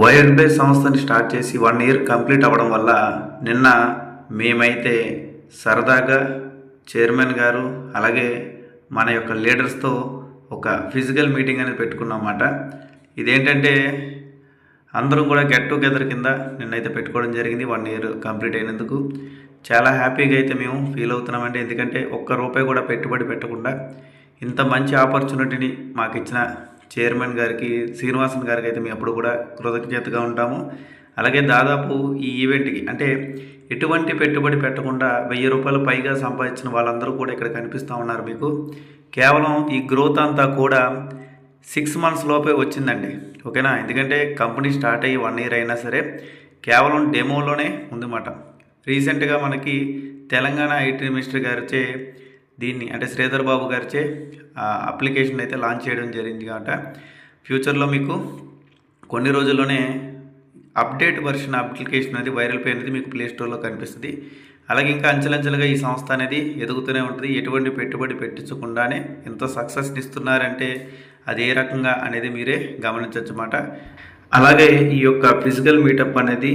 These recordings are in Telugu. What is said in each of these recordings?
వైరల్ పే సంస్థని స్టార్ట్ చేసి 1 ఇయర్ కంప్లీట్ అవ్వడం వల్ల నిన్న మేమైతే సరదాగా చైర్మన్ గారు అలాగే మన యొక్క లీడర్స్తో ఒక ఫిజికల్ మీటింగ్ అనేది పెట్టుకున్నమాట. ఇదేంటంటే అందరూ కూడా గెట్ టుగెదర్ కింద నిన్నైతే పెట్టుకోవడం జరిగింది. 1 ఇయర్ కంప్లీట్ అయినందుకు చాలా హ్యాపీగా అయితే మేము ఫీల్ అవుతున్నామండి. ఎందుకంటే ఒక్క రూపాయి కూడా పెట్టుబడి పెట్టకుండా ఇంత మంచి ఆపర్చునిటీని మాకు ఇచ్చిన చైర్మన్ గారికి, శ్రీనివాసన్ గారికి అయితే మేము ఎప్పుడు కూడా కృతజ్ఞతగా ఉంటాము. అలాగే దాదాపు ఈ ఈవెంట్కి అంటే ఎటువంటి పెట్టుబడి పెట్టకుండా 1000 రూపాయలు పైగా సంపాదించిన వాళ్ళందరూ కూడా ఇక్కడ కనిపిస్తూ ఉన్నారు మీకు. కేవలం ఈ గ్రోత్ అంతా కూడా 6 మంత్స్ లోపే వచ్చిందండి, ఓకేనా. ఎందుకంటే కంపెనీ స్టార్ట్ అయ్యి 1 ఇయర్ అయినా సరే కేవలం డెమోలోనే ఉందన్నమాట. రీసెంట్గా మనకి తెలంగాణ ఐటీ మినిస్టర్ గారిచే దీన్ని అంటే శ్రీధర్ బాబు గారిచే అప్లికేషన్ అయితే లాంచ్ చేయడం జరిగింది కాబట్టి ఫ్యూచర్లో మీకు కొన్ని రోజుల్లోనే అప్డేట్ వర్షన్ అప్లికేషన్ అనేది వైరల్ పే అనేది మీకు ప్లే స్టోర్లో కనిపిస్తుంది. అలాగే ఇంకా అంచెలంచెలుగా ఈ సంస్థ అనేది ఎదుగుతూనే ఉంటుంది. ఎటువంటి పెట్టుబడి పెట్టించకుండానే ఎంతో సక్సెస్ ఇస్తున్నారంటే అది ఏ రకంగా అనేది మీరే గమనించవచ్చు అన్నమాట. అలాగే ఈ యొక్క ఫిజికల్ మీటప్ అనేది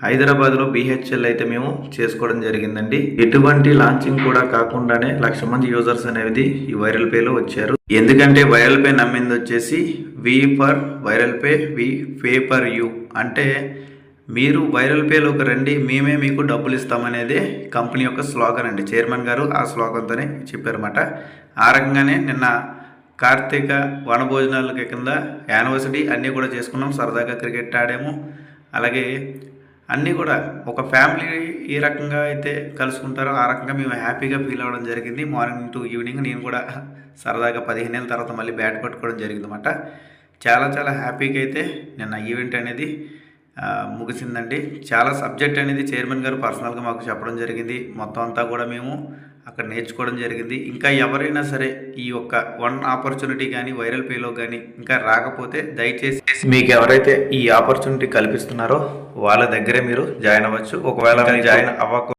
హైదరాబాద్లో BHL అయితే మేము చేసుకోవడం జరిగిందండి. ఎటువంటి లాంచింగ్ కూడా కాకుండానే 1,00,000 మంది యూజర్స్ అనేది ఈ వైరల్ పేలో వచ్చారు. ఎందుకంటే వైరల్ పే నమ్మింది వచ్చేసి V for Viral Pay, we pay for you. అంటే మీరు వైరల్ పేలోకి రండి, మేమే మీకు డబ్బులు ఇస్తామనేదే కంపెనీ యొక్క స్లోగన్ అండి. చైర్మన్ గారు ఆ స్లోగన్తోనే చెప్పారన్నమాట. ఆ రకంగానే నిన్న కార్తీక వనభోజనాల కింద యానివర్సరీ అన్నీ కూడా చేసుకున్నాం. సరదాగా క్రికెట్ ఆడాము. అలాగే అన్నీ కూడా ఒక ఫ్యామిలీ ఏ రకంగా అయితే కలుసుకుంటారో ఆ రకంగా మేము హ్యాపీగా ఫీల్ అవ్వడం జరిగింది. మార్నింగ్ టు ఈవినింగ్ నేను కూడా సరదాగా 15 ఏళ్ళ తర్వాత మళ్ళీ బ్యాట్ పట్టుకోవడం జరిగిందన్నమాట. చాలా హ్యాపీగా అయితే నిన్న ఈవెంట్ అనేది ముగిసిందండి. చాలా సబ్జెక్ట్ అనేది చైర్మన్ గారు పర్సనల్గా మాకు చెప్పడం జరిగింది. మొత్తం అంతా కూడా మేము అక్కడ నేర్చుకోవడం జరిగింది. ఇంకా ఎవరైనా సరే ఈ యొక్క ఆపర్చునిటీ కానీ వైరల్ పేలో కానీ ఇంకా రాకపోతే దయచేసి మీకు ఎవరైతే ఈ ఆపర్చునిటీ కల్పిస్తున్నారో వాళ్ళ దగ్గరే మీరు జాయిన్ అవ్వచ్చు. ఒకవేళ జాయిన్ అవ్వక